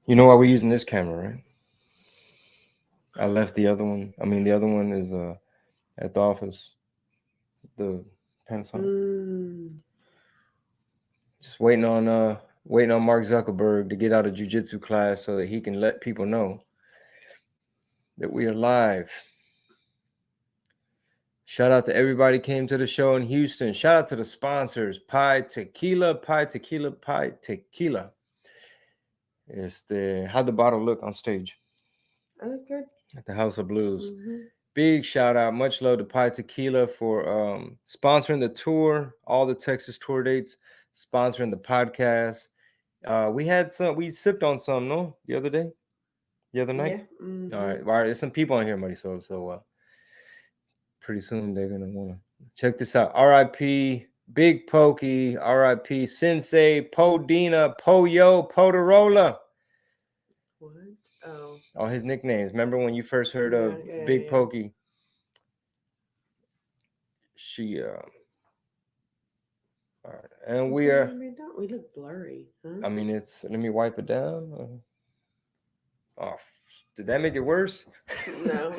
You know why we're using this camera, right? I left the other one. I mean, the other one is at the office. The Panasonic. Just waiting on Mark Zuckerberg to get out of jiu-jitsu class so that he can let people know that we are live. Shout out to everybody came to the show in Houston. Shout out to the sponsors, Pi Tequila. How'd the bottle look on stage? I look good. At the House of Blues. Big shout out, much love to Pi Tequila for sponsoring the tour, all the Texas tour dates, sponsoring the podcast. We sipped on some, no, the other night. Yeah. All right, there's some people on here, Marisol. So pretty soon they're gonna want to check this out. R.I.P. Big Pokey. R.I.P. Sensei Podina Poyo Podorola. What? Oh. All his nicknames. Remember when you first heard of Big Pokey? She all right, and we look blurry. Huh? I mean, let me wipe it down. Oh, did that make it worse? No.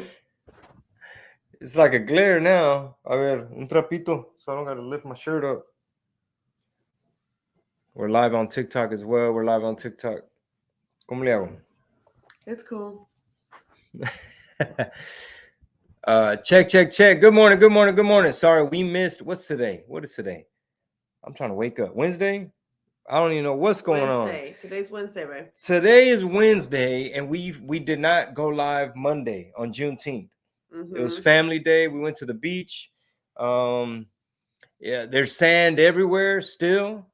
It's like a glare now. A ver, un trapito, so I don't got to lift my shirt up. We're live on TikTok as well. We're live on TikTok. ¿Cómo le hago? It's cool. Check. Good morning. Sorry, we missed. What's today? What is today? I'm trying to wake up. Wednesday? I don't even know what's going on. Today's Wednesday, right? Today is Wednesday, and we did not go live Monday on Juneteenth. It was family day. We went to the beach. Yeah, there's sand everywhere still.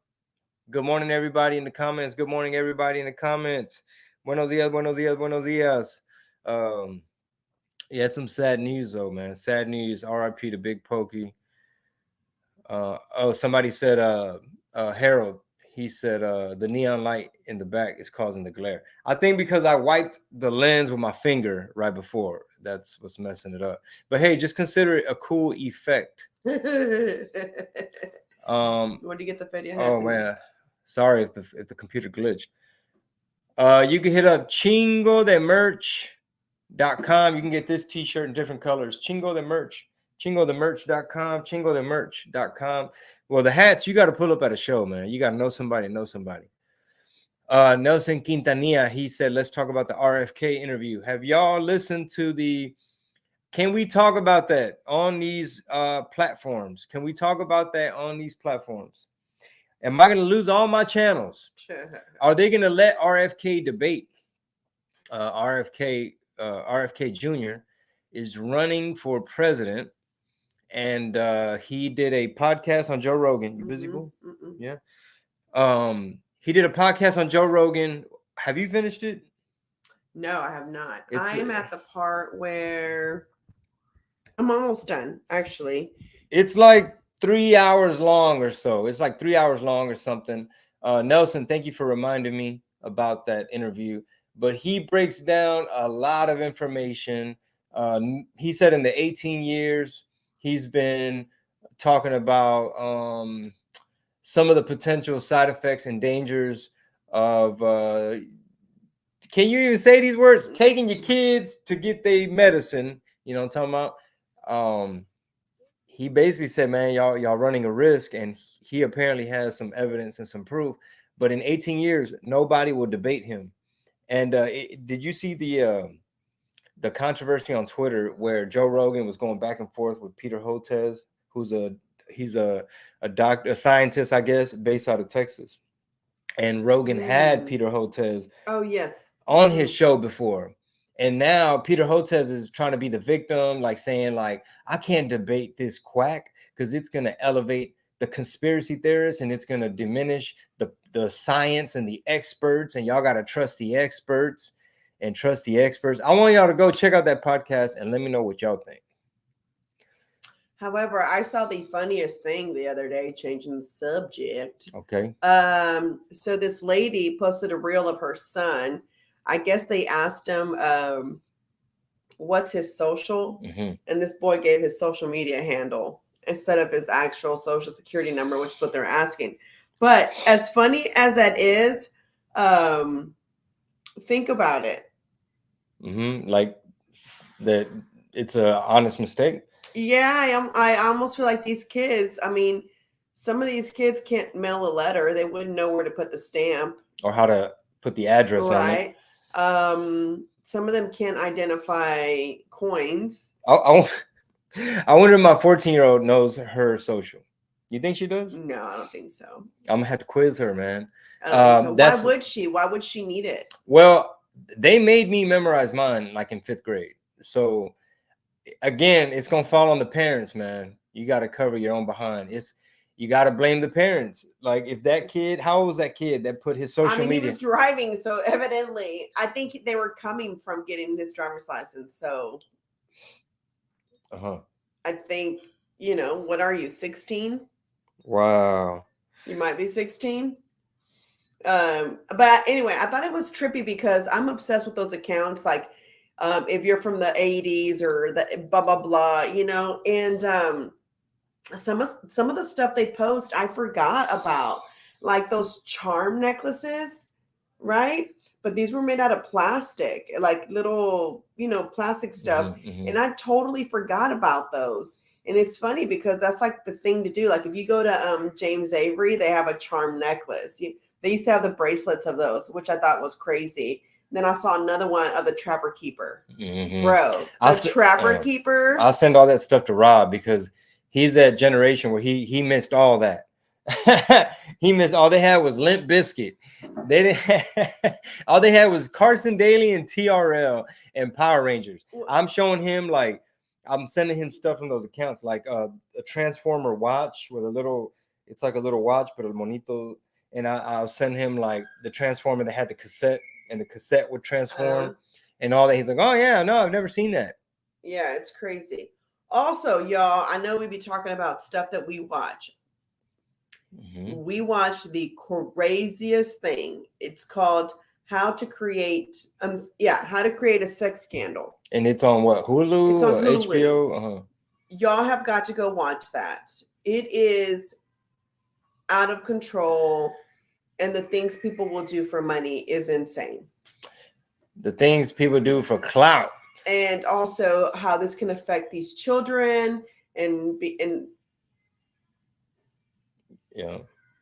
Good morning, everybody in the comments. Good morning, everybody in the comments. Buenos dias. Yeah, it's some sad news though, man. Sad news. R.I.P. to Big Pokey. Somebody said Harold. He said the neon light in the back is causing the glare. I think because I wiped the lens with my finger right before. That's what's messing it up. But hey, just consider it a cool effect. Where do you get the feria? Oh man, sorry if the computer glitched. You can hit up chingodemerch.com. You can get this t-shirt in different colors. Chingodemerch.com, chingodemerch.com. Well, the hats, you got to pull up at a show, man. You got to know somebody. Nelson Quintanilla, he said, let's talk about the RFK interview. Have y'all listened to can we talk about that on these platforms? Can we talk about that on these platforms? Am I going to lose all my channels? Are they going to let RFK debate? RFK Jr. is running for president. And he did a podcast on Joe Rogan. You busy, boo? Yeah. He did a podcast on Joe Rogan. Have you finished it? No, I have not. I'm at the part where I'm almost done, actually. It's like 3 hours long or so. It's like 3 hours long or something. Nelson, thank you for reminding me about that interview. But he breaks down a lot of information. He said in the 18 years, he's been talking about some of the potential side effects and dangers of, can you even say these words? Taking your kids to get their medicine. You know what I'm talking about? He basically said, man, y'all running a risk. And he apparently has some evidence and some proof. But in 18 years, nobody will debate him. And did you see the controversy on Twitter where Joe Rogan was going back and forth with Peter Hotez, he's a doctor, a scientist, I guess, based out of Texas. And Rogan had Peter Hotez on his show before. And now Peter Hotez is trying to be the victim, like saying, like, I can't debate this quack because it's going to elevate the conspiracy theorists and it's going to diminish the science and the experts. And y'all got to trust the experts. I want y'all to go check out that podcast and let me know what y'all think. However, I saw the funniest thing the other day, changing the subject. Okay. So this lady posted a reel of her son. I guess they asked him, what's his social? And this boy gave his social media handle instead of his actual social security number, which is what they're asking. But as funny as that is, think about it. Like that, it's a honest mistake. Yeah, I almost feel like these kids. I mean, some of these kids can't mail a letter. They wouldn't know where to put the stamp, Or how to put the address on it. right? Some of them can't identify coins. I wonder if my 14-year-old knows her social. You think she does? No, I don't think so. I'm gonna have to quiz her, man. I don't think so. Why That's would she? Why would she need it? well, they made me memorize mine like in 5th grade. So again, it's gonna fall on the parents, man. You got to cover your own behind. You got to blame the parents. Like if that kid, how old was that kid that put his social media? He was driving, so evidently, I think they were coming from getting his driver's license. So, I think, what are you, 16? Wow. You might be 16. But anyway, I thought it was trippy because I'm obsessed with those accounts. Like, if you're from the 80s or the blah blah blah, and some of the stuff they post, I forgot about, like those charm necklaces, right? But these were made out of plastic, like little, plastic stuff, and I totally forgot about those. And it's funny because that's like the thing to do. Like if you go to James Avery, they have a charm necklace. They used to have the bracelets of those, which I thought was crazy. Then I saw another one of the Trapper Keeper. Bro, the Trapper Keeper. I'll send all that stuff to Rob because he's that generation where he missed all that. He missed all they had was Limp Bizkit. They didn't all they had was Carson Daly and TRL and Power Rangers. I'm showing him, like, I'm sending him stuff from those accounts, like a Transformer watch with it's like a little watch, but a monito. And I'll send him like the Transformer that had the cassette, and the cassette would transform and all that. He's like, oh yeah, no, I've never seen that. Yeah, it's crazy. Also, y'all, I know we be talking about stuff that we watch. We watched the craziest thing. It's called How to Create a Sex Scandal. And it's on what? Hulu? It's on Hulu. HBO? Y'all have got to go watch that. It is out of control, and the things people will do for money is insane. The things people do for clout. And also how this can affect these children and yeah,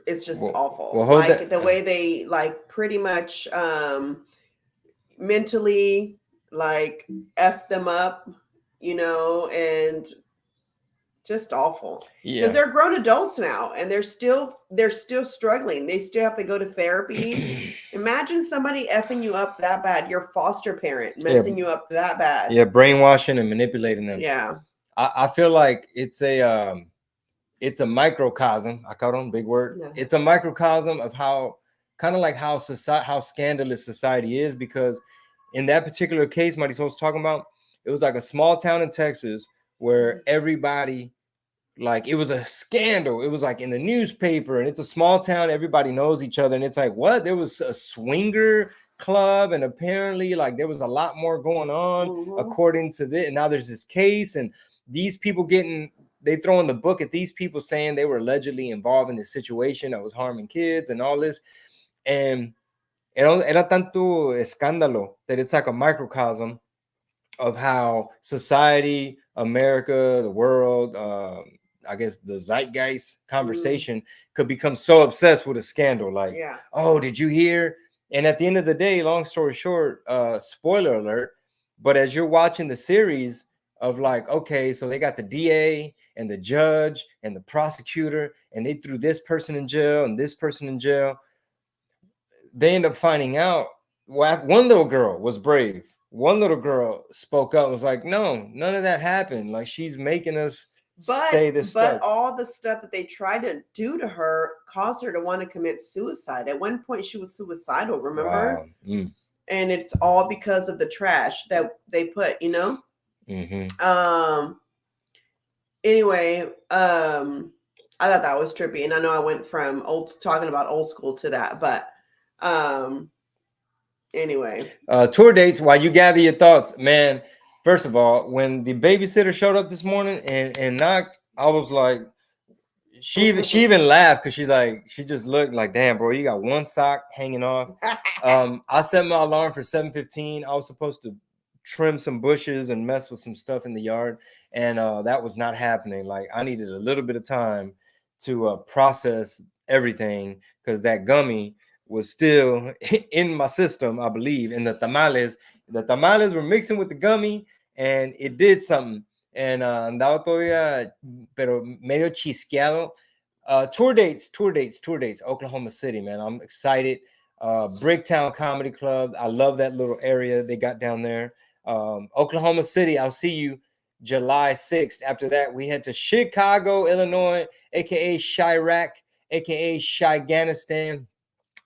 it's just awful. Well, like the way they like pretty much mentally like F them up, and just awful. Because they're grown adults now and they're still struggling. They still have to go to therapy. Imagine somebody effing you up that bad, your foster parent messing you up that bad. Yeah, brainwashing and manipulating them. Yeah. I feel like it's a microcosm. I call it a big word. Yeah. It's a microcosm of how scandalous society is, because in that particular case Marisol was talking about, it was like a small town in Texas where everybody, like, it was a scandal. It was like in the newspaper, and it's a small town. Everybody knows each other. And it's like, what? There was a swinger club, and apparently like there was a lot more going on according to this. And now there's this case, and these people they throw in the book at these people saying they were allegedly involved in this situation that was harming kids and all this. And era tanto escándalo that it's like a microcosm of how society, America, the world, I guess the zeitgeist conversation could become so obsessed with a scandal. Like, oh, did you hear? And at the end of the day, long story short, spoiler alert, but as you're watching the series of like, okay, so they got the DA and the judge and the prosecutor, and they threw this person in jail and this person in jail. They end up finding out, one little girl was brave. One little girl spoke up, was like, no, none of that happened. Like, she's making us say this stuff. But all the stuff that they tried to do to her caused her to want to commit suicide. At one point, she was suicidal, remember? Wow. And it's all because of the trash that they put, Anyway, I thought that was trippy. And I know I went from talking about old school to that, but anyway, tour dates, while you gather your thoughts, man. First of all, when the babysitter showed up this morning and knocked, I was like, she even laughed because she's like, she just looked like, damn, bro, you got one sock hanging off. I set my alarm for 7:15. I was supposed to trim some bushes and mess with some stuff in the yard, and that was not happening. Like, I needed a little bit of time to process everything because that gummy was still in my system, I believe. And the tamales were mixing with the gummy, and it did something. And andaba todavía, pero medio chisqueado. Tour dates, Oklahoma City, man. I'm excited. Bricktown Comedy Club. I love that little area they got down there. Oklahoma City, I'll see you July 6th. After that, we head to Chicago, Illinois, aka Chirac, aka Shiganistan,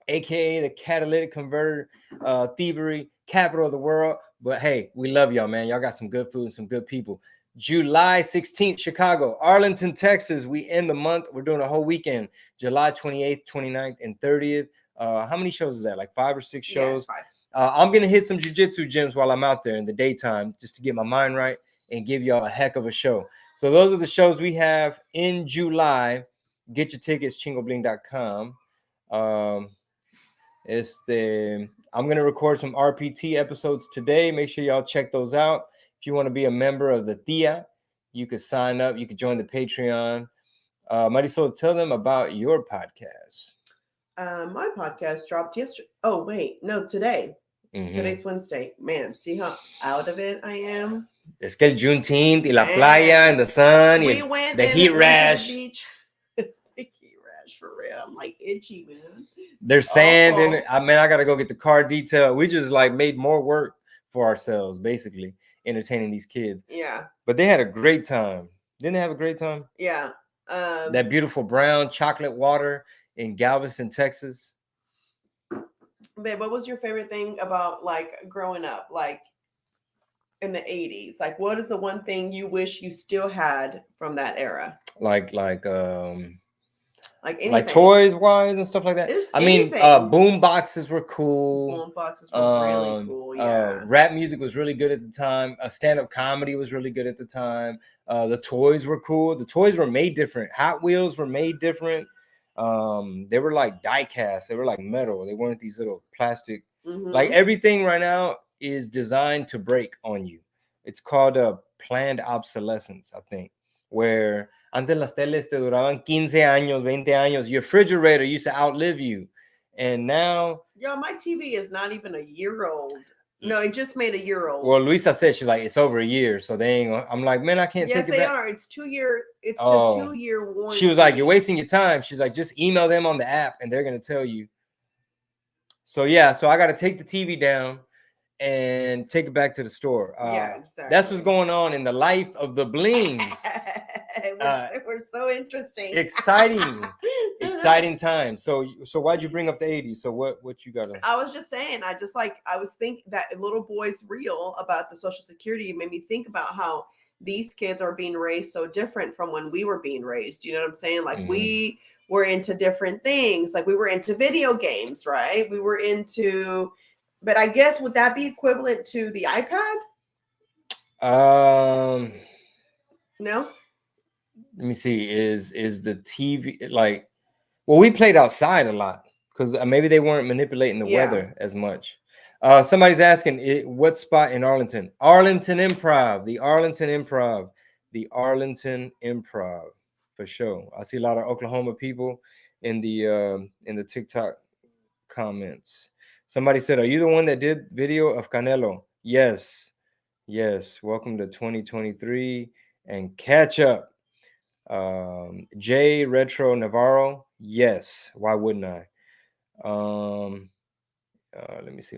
aka the catalytic converter, thievery capital of the world. But hey, we love y'all, man. Y'all got some good food and some good people. July 16th, Chicago. Arlington, Texas. We end the month. We're doing a whole weekend. July 28th, 29th, and 30th. How many shows is that? Like 5 or 6 shows? Yeah, 5. I'm gonna hit some jiu-jitsu gyms while I'm out there in the daytime, just to get my mind right and give y'all a heck of a show. So those are the shows we have in July. Get your tickets, chingobling.com. I'm gonna record some RPT episodes today. Make sure y'all check those out. If you want to be a member of the TIA, you could sign up. You could join the Patreon. Marisol, tell them about your podcast. My podcast dropped yesterday. Oh, wait. No, today. Mm-hmm. Today's Wednesday. Man, see how out of it I am? Es que el Juneteenth y la playa and the sun we and went the heat rash. To the beach. The heat rash, for real. I'm like itchy, man. There's sand in it. I mean, I got to go get the car detailed. We just like made more work for ourselves, basically, entertaining these kids. Yeah. But they had a great time. Didn't they have a great time? Yeah. That beautiful brown chocolate water in Galveston, Texas. Babe, what was your favorite thing about like growing up, like in the 80s? Like, what is the one thing you wish you still had from that era? Like anything. Like toys wise and stuff like that. I mean, boom boxes were cool. Boom boxes were really cool. Yeah. Rap music was really good at the time. Stand-up comedy was really good at the time. The toys were cool. The toys were made different. Hot Wheels were made different. They were like die cast. They were like metal. They weren't these little plastic. Mm-hmm. Like everything right now is designed to break on you. It's called a planned obsolescence, I think, where antes las teles te duraban 15 años, 20 años. Your refrigerator used to outlive you. And now... Yo, my TV is not even a year old. No, it just made a year old. Well, Luisa said, she's like, it's over a year, so they ain't gonna... I'm like, man, I can't take it back. Yes, they are. It's 2 year... It's a 2-year warranty. She was like, you're wasting your time. She's like, just email them on the app, and they're going to tell you. So, yeah, so I got to take the TV down and take it back to the store. Yeah, exactly. That's what's going on in the life of the Blings. We're so interesting. Exciting time. So why'd you bring up the 80s? So what you got? I was just saying, I was thinking that little boy's reel about the Social Security made me think about how these kids are being raised so different from when we were being raised. You know what I'm saying? Like we were into different things. Like we were into video games, right? We were into, but I guess would that be equivalent to the iPad? No. Let me see. Is the TV like? Well, we played outside a lot because maybe they weren't manipulating the weather as much. Somebody's asking, what spot in Arlington? Arlington Improv, the Arlington Improv, for sure. I see a lot of Oklahoma people in the TikTok comments. Somebody said, "Are you the one that did video of Canelo?" Yes. Welcome to 2023 and catch up. J Retro Navarro. Yes. Why wouldn't I? Let me see.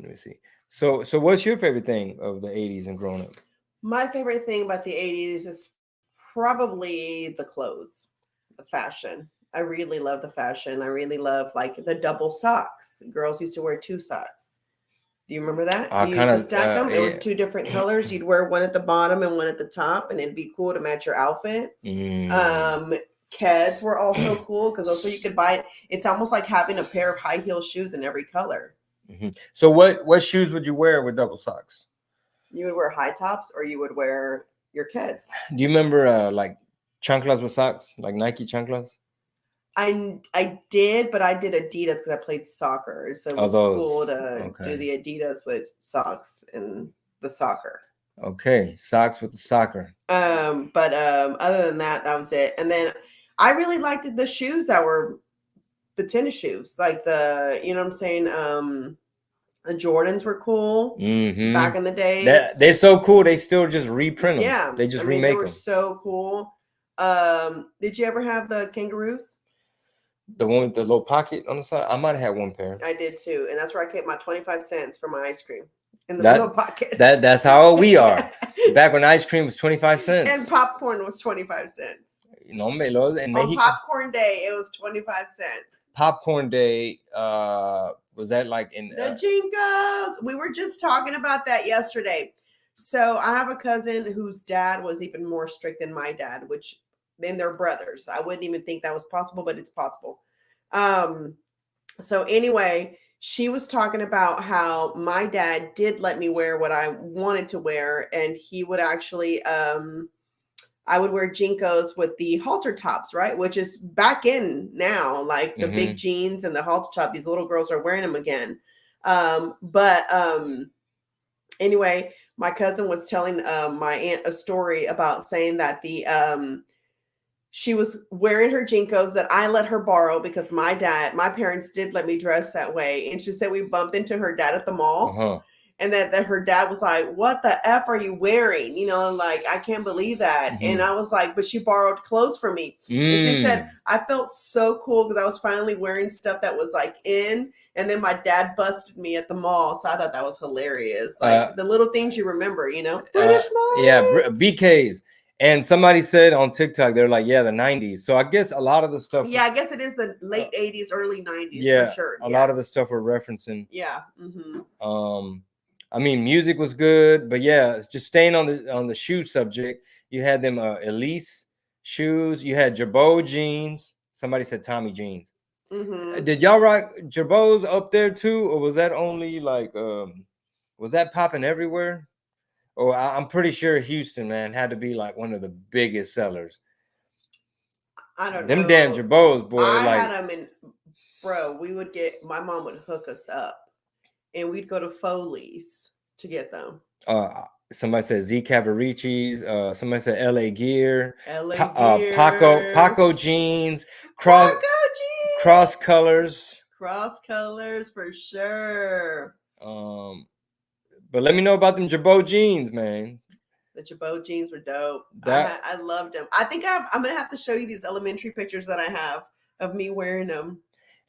So what's your favorite thing of the 80s and growing up? My favorite thing about the 80s is probably the clothes, the fashion. I really love the fashion. I really love like the double socks. Girls used to wear 2 socks. Do you remember that? You used to stack them. They were 2 different colors. You'd wear one at the bottom and one at the top, and it'd be cool to match your outfit. Keds were also cool because also you could buy it. It's almost like having a pair of high heel shoes in every color. So what shoes would you wear with double socks? You would wear high tops or you would wear your Keds. Do you remember like chanclas with socks, like Nike chanclas? I did, but I did Adidas because I played soccer, so it Oh, was cool those. to do Okay. the Adidas with socks and the soccer. Okay. Socks with the soccer. But other than that, that was it. And then I really liked the shoes that were the tennis shoes, like you know what I'm saying. The Jordans were cool back Mm-hmm. in the days. That they're so cool. They still just reprint them. Yeah, They I just mean they remake were them. so cool. Did you ever have the kangaroos? The one with the little pocket on the side. I might have had one pair. I did too, and that's where I kept my 25 cents for my ice cream in the little That pocket. that's how old we are. Back when ice cream was 25 And cents. popcorn was 25 cents. No, Melos and On Mexico. popcorn day, it was 25 cents. Popcorn day. Was that like in? The Jinkos. We were just talking about that yesterday. So I have a cousin whose dad was even more strict than my dad, which then they're brothers. I wouldn't even think that was possible, but it's possible. Um, so anyway, she was talking about how my dad did let me wear what I wanted to wear, and he would actually I would wear Jinkos with the halter tops, right? Which is back in now, like the big jeans and the halter top. These little girls are wearing them again. But anyway, my cousin was telling my aunt a story about saying that she was wearing her Jinkos that I let her borrow because my parents did let me dress that way. And she said we bumped into her dad at the mall. Uh-huh. And that her dad was like, "What the F are you wearing?" You know, like, I can't believe that. And I was like, "But she borrowed clothes from me." And she said, "I felt so cool because I was finally wearing stuff that was like in." And then my dad busted me at the mall. So I thought that was hilarious. Like the little things you remember, you know? British yeah, nights. BKs. And somebody said on TikTok, they're like, yeah, the 90s. So I guess a lot of the stuff. Yeah, I guess it is the late 80s, early 90s Yeah, for sure. a lot of the stuff we're referencing. Yeah. I mean, music was good, but yeah, it's just staying on the shoe subject. You had them Elise shoes. You had Jabot jeans. Somebody said Tommy jeans. Did y'all rock Jabots up there too, or was that only like was that popping everywhere? Or I'm pretty sure Houston, man, had to be like one of the biggest sellers. I don't Them know. damn Jabots, boy. I like had them in, bro. My mom would hook us up, and we'd go to Foley's to get them. Somebody said Z Cavaricci's. Somebody said LA Gear. LA Gear. Paco jeans. Paco jeans. Cross colors. Cross colors for sure. But let me know about them Jabot jeans, man. The Jabot jeans were dope. I loved them. I think I'm gonna have to show you these elementary pictures that I have of me wearing them.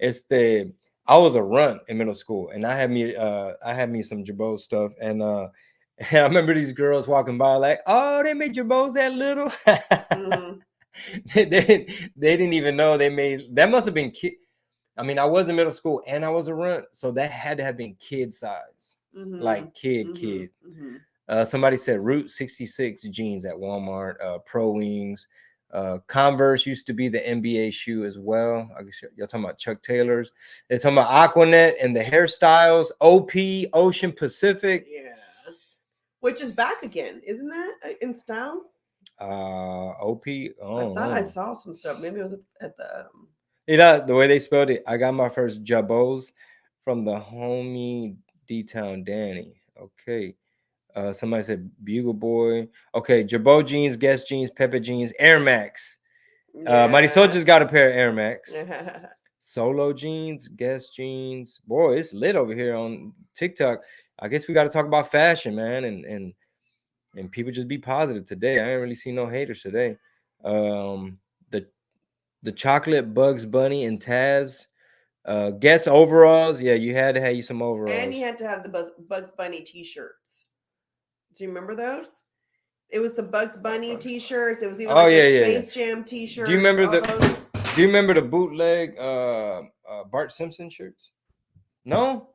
I was a runt in middle school, and I had me some Jabot stuff, and I remember these girls walking by like, oh, they made Jabots that little. they didn't even know they made that. Must have been kid. I mean, I was in middle school and I was a runt, so that had to have been kid size, like kid. Somebody said Route 66 jeans at Walmart. Pro Wings. Converse used to be the NBA shoe as well. I guess you're talking about Chuck Taylors. They're talking about Aquanet and the hairstyles. OP, Ocean Pacific. Yeah. Which is back again, isn't that in style? OP. Oh, I thought I saw some stuff. Maybe it was at the. The way they spelled it, I got my first Jabots from the homie D-Town Danny. Okay. Somebody said Bugle Boy. Okay, Jabot jeans, Guess jeans, Pepe jeans, Air Max. Mighty Soldier's got a pair of Air Max. Solo jeans, Guess jeans. Boy, it's lit over here on TikTok. I guess we got to talk about fashion, man, and people just be positive today. I ain't really seen no haters today. The chocolate Bugs Bunny and Taz. Guess overalls. Yeah, you had to have you some overalls. And you had to have the Bugs Bunny t-shirts. Do you remember those? It was the Bugs Bunny t-shirts. It was even the Space Jam t-shirts. Do you remember the bootleg Bart Simpson shirts? No?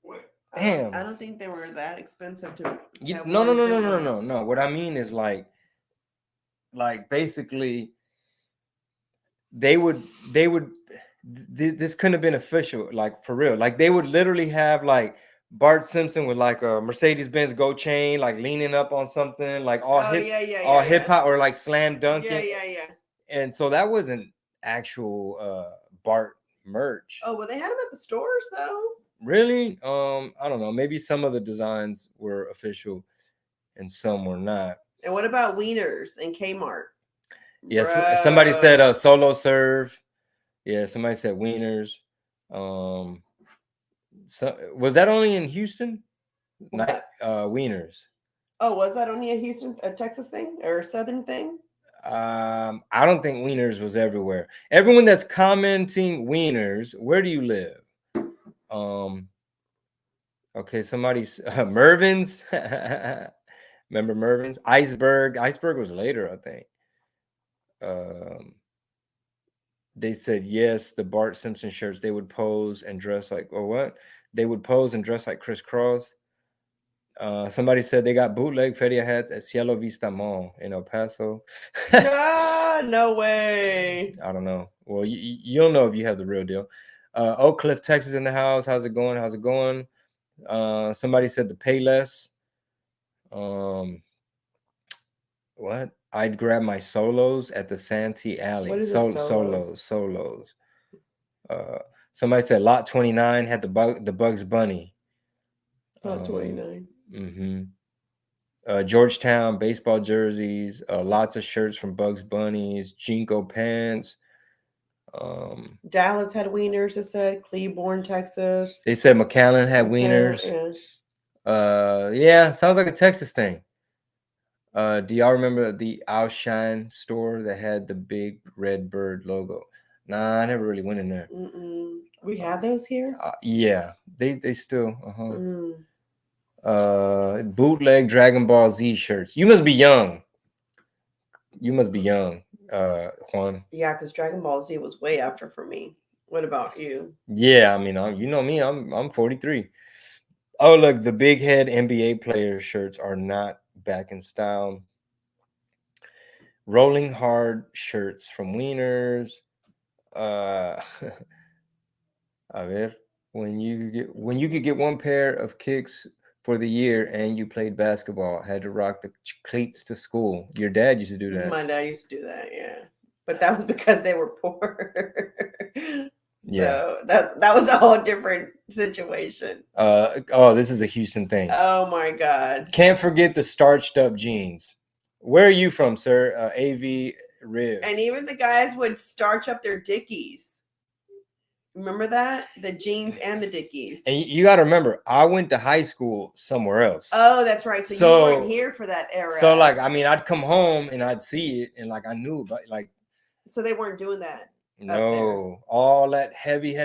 What? Damn. I don't think they were that expensive to No. What I mean is like basically they would this couldn't have been official, like for real. Like they would literally have like Bart Simpson with like a Mercedes-Benz gold chain, like leaning up on something, like all hip hop or like slam dunking. Yeah. And so that wasn't actual Bart merch. Oh, well, they had them at the stores though. Really? I don't know. Maybe some of the designs were official and some were not. And what about Wieners and Kmart? Yes, somebody said Bro. solo serve. Yeah, somebody said wieners. Um, so was that only in Houston? Night What? wieners. Oh, was that only a Texas thing or a Southern thing? I don't think wieners was everywhere. Everyone that's commenting wieners, where do you live? Um, okay, somebody's Mervin's. Remember Mervin's? Iceberg. Iceberg was later, I think. Um, they said yes, the Bart Simpson shirts, they would pose and dress like, or what? They would pose and dress like Chris Cross. Somebody said they got bootleg Feria hats at Cielo Vista Mall in El Paso. Ah, no way. I don't know. Well, you'll know if you have the real deal. Oak Cliff, Texas in the house. How's it going? How's it going? Somebody said the Payless. Um, what? I'd grab my solos at the Santee Alley. What is a solos? Solos. Uh, somebody said Lot 29 had the Bugs Bunny. Not 29. Mm-hmm. Georgetown baseball jerseys, lots of shirts from Bugs Bunnies, Jinko pants. Dallas had Wieners, it said. Cleburne, Texas. They said McAllen had wieners. Yeah, sounds like a Texas thing. Do y'all remember the Outshine store that had the big red bird logo? Nah, I never really went in there. We had those here. Yeah, they still. Bootleg Dragon Ball Z shirts. You must be young. You must be young, Juan. Yeah, because Dragon Ball Z was way after for me. What about you? Yeah, I mean, you know me. I'm 43. Oh, look, the big head NBA player shirts are not back in style. Rolling hard shirts from Wieners. A ver, when you could get one pair of kicks for the year and you played basketball, had to rock the cleats to school. Your dad used to do that. My dad used to do that, yeah. But that was because they were poor. So that was a whole different situation. This is a Houston thing. Oh my God. Can't forget the starched up jeans. Where are you from, sir? AV Riv. And even the guys would starch up their dickies. Remember that? The jeans and the dickies. And you got to remember, I went to high school somewhere else. Oh, that's right. So you weren't here for that era. So like, I mean, I'd come home and I'd see it, and like I knew about like. So they weren't doing that. No, all that heavy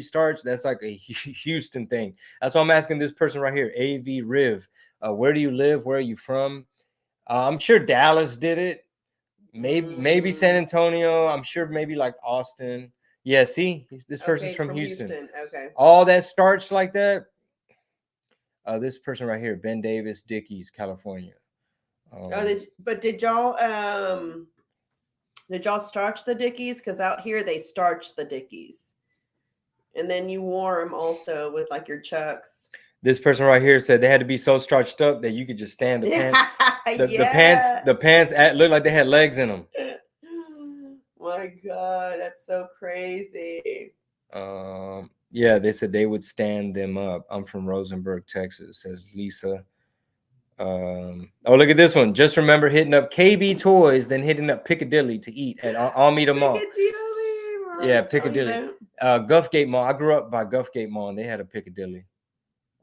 starch. That's like a Houston thing. That's why I'm asking this person right here, AV Riv. Where do you live? Where are you from? I'm sure Dallas did it. Maybe San Antonio. I'm sure maybe like Austin. Yeah, see, this person's from Houston. Okay. All that starch like that. This person right here, Ben Davis, Dickies, California. But did y'all starch the Dickies? Because out here they starch the Dickies, and then you wore them also with like your Chucks. This person right here said they had to be so starched up that you could just stand the pants. The pants looked like they had legs in them. My God, that's so crazy. Yeah, they said they would stand them up. I'm from Rosenberg, Texas, says Lisa. Oh, look at this one. Just remember hitting up KB Toys, then hitting up Piccadilly to eat at Almeida Mall. Yeah, Piccadilly. Guffgate Mall. I grew up by Guffgate Mall, and they had a Piccadilly.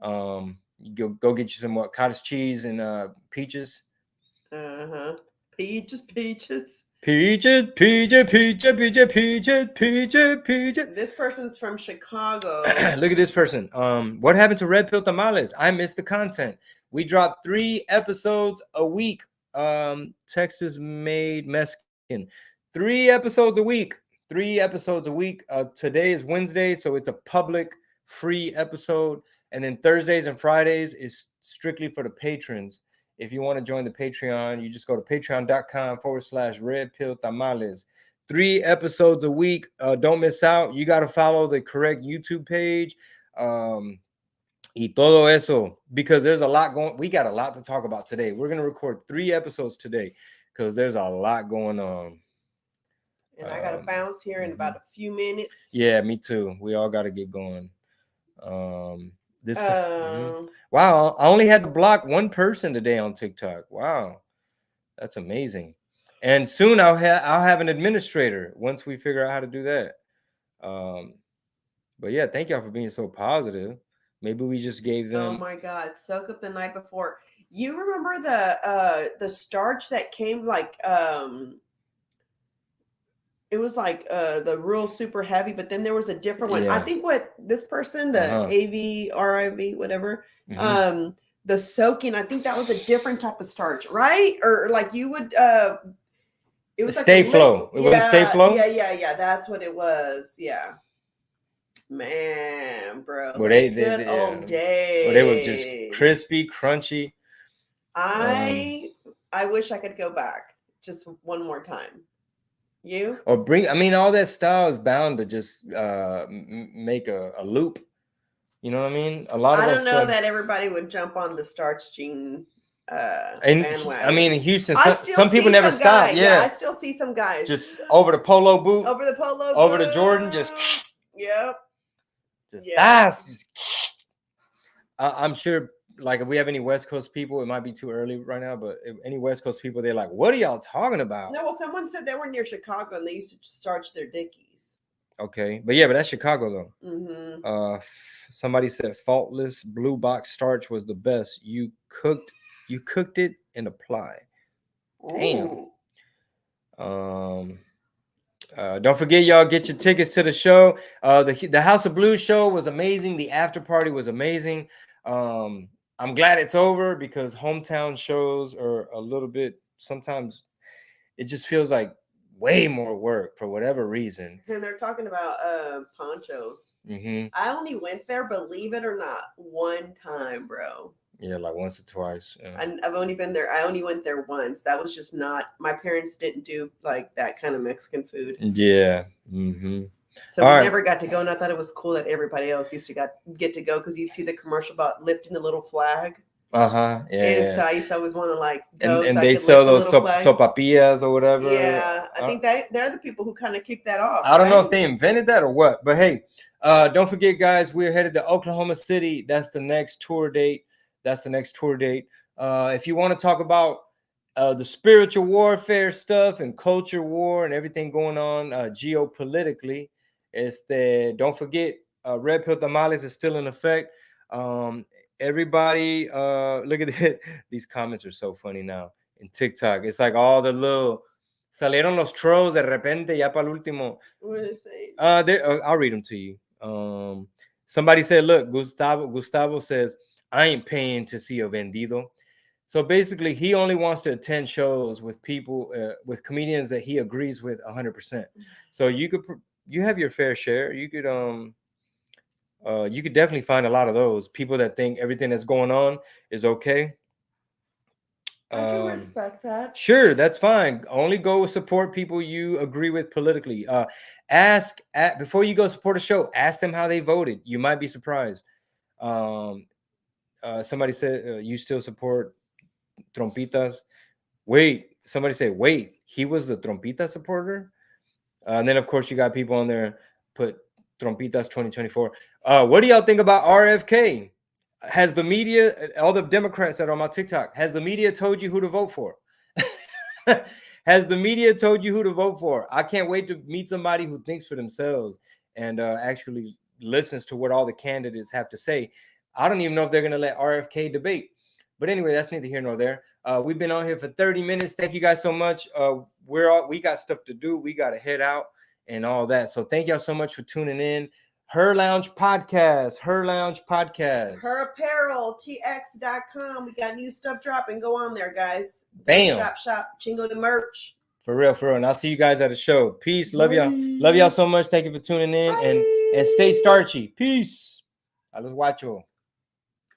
You go get you some cottage cheese and peaches. Peaches. Peaches. This person's from Chicago. Look at this person. What happened to Red Pill Tamales? I missed the content. We dropped 3 episodes a week. Texas made Mexican. 3 episodes a week. 3 episodes a week. Today is Wednesday, so it's a public free episode. And then Thursdays and Fridays is strictly for the patrons. If you want to join the Patreon, you just go to patreon.com/Red Pill Tamales. 3 episodes a week. Don't miss out. You got to follow the correct YouTube page. Y todo eso, because there's a lot going. We got a lot to talk about today. We're going to record 3 episodes today because there's a lot going on. And I got to bounce here in about a few minutes. Yeah, me too. We all got to get going. Wow, I only had to block one person today on TikTok. Wow, that's amazing. And soon I'll have an administrator once we figure out how to do that. But yeah, thank y'all for being so positive. Maybe we just gave them. Oh my God, soak up the night before. You remember the starch that came like it was like the real super heavy, but then there was a different one. I think what this person, the AVRIV, whatever, the soaking, I think that was a different type of starch, right? Or like you would it was Stay Flow. It was Stay Flow? Yeah. That's what it was. Yeah. Man, bro. Well, like good old days. Well, they were just crispy, crunchy. I wish I could go back just one more time. You? Or all that style is bound to just make a loop. You know what I mean? A lot of I don't know that everybody would jump on the starch gene bandwagon. I mean, in Houston, some people never stop. Yeah, I still see some guys just over the polo boot, over the Jordan, just yep, just I'm sure. Like, if we have any West Coast people, it might be too early right now, but if any West Coast people, they're like, "What are y'all talking about?" No, well, someone said they were near Chicago and they used to starch their dickies. Okay, but that's Chicago though. Mm-hmm. Somebody said faultless blue box starch was the best. You cooked it and apply. Damn. Don't forget, y'all, get your tickets to the show. The House of Blues show was amazing. The after party was amazing. I'm glad it's over because hometown shows are a little bit, sometimes it just feels like way more work for whatever reason. And they're talking about ponchos. Mm-hmm. I only went there, believe it or not, one time, bro. Yeah, like once or twice. Yeah. I've only been there. I only went there once. That was just not, my parents didn't do like that kind of Mexican food. Yeah. Mm-hmm. So we never got to go, and I thought it was cool that everybody else used to get to go because you'd see the commercial about lifting the little flag. Yeah. And so I used to always want to like go. And they sell those sopapillas or whatever. Yeah, I think they're the people who kind of kicked that off. I don't know if they invented that or what, but hey, don't forget, guys, we're headed to Oklahoma City. That's the next tour date. If you want to talk about the spiritual warfare stuff and culture war and everything going on geopolitically, don't forget, Red Pill Tamales is still in effect. Everybody, look at it. These comments are so funny now in TikTok. It's like all the little salieron los trolls de repente ya para el último. What did it say? I'll read them to you. Somebody said, look, Gustavo says, I ain't paying to see a vendido. So basically, he only wants to attend shows with people, with comedians that he agrees with 100%. So you have your fair share. You could definitely find a lot of those people that think everything that's going on is okay. I can respect that. Sure, that's fine. Only go support people you agree with politically. Before you go support a show, ask them how they voted. You might be surprised. Somebody said you still support Trompitas. Somebody said, wait, he was the Trompita supporter? And then, of course, you got people on there put Trompitas 2024. What do y'all think about RFK? Has the media, all the Democrats that are on my TikTok, has the media told you who to vote for? Has the media told you who to vote for? I can't wait to meet somebody who thinks for themselves and actually listens to what all the candidates have to say. I don't even know if they're going to let RFK debate. But anyway, that's neither here nor there. We've been on here for 30 minutes. Thank you guys so much. We got stuff to do. We got to head out and all that. So thank y'all so much for tuning in. Her Lounge Podcast. Her Apparel, tx.com. We got new stuff dropping. Go on there, guys. Bam. Shop. Chingo the merch. For real. And I'll see you guys at the show. Peace. Love y'all. Love y'all so much. Thank you for tuning in. And stay starchy. Peace. A los guachos.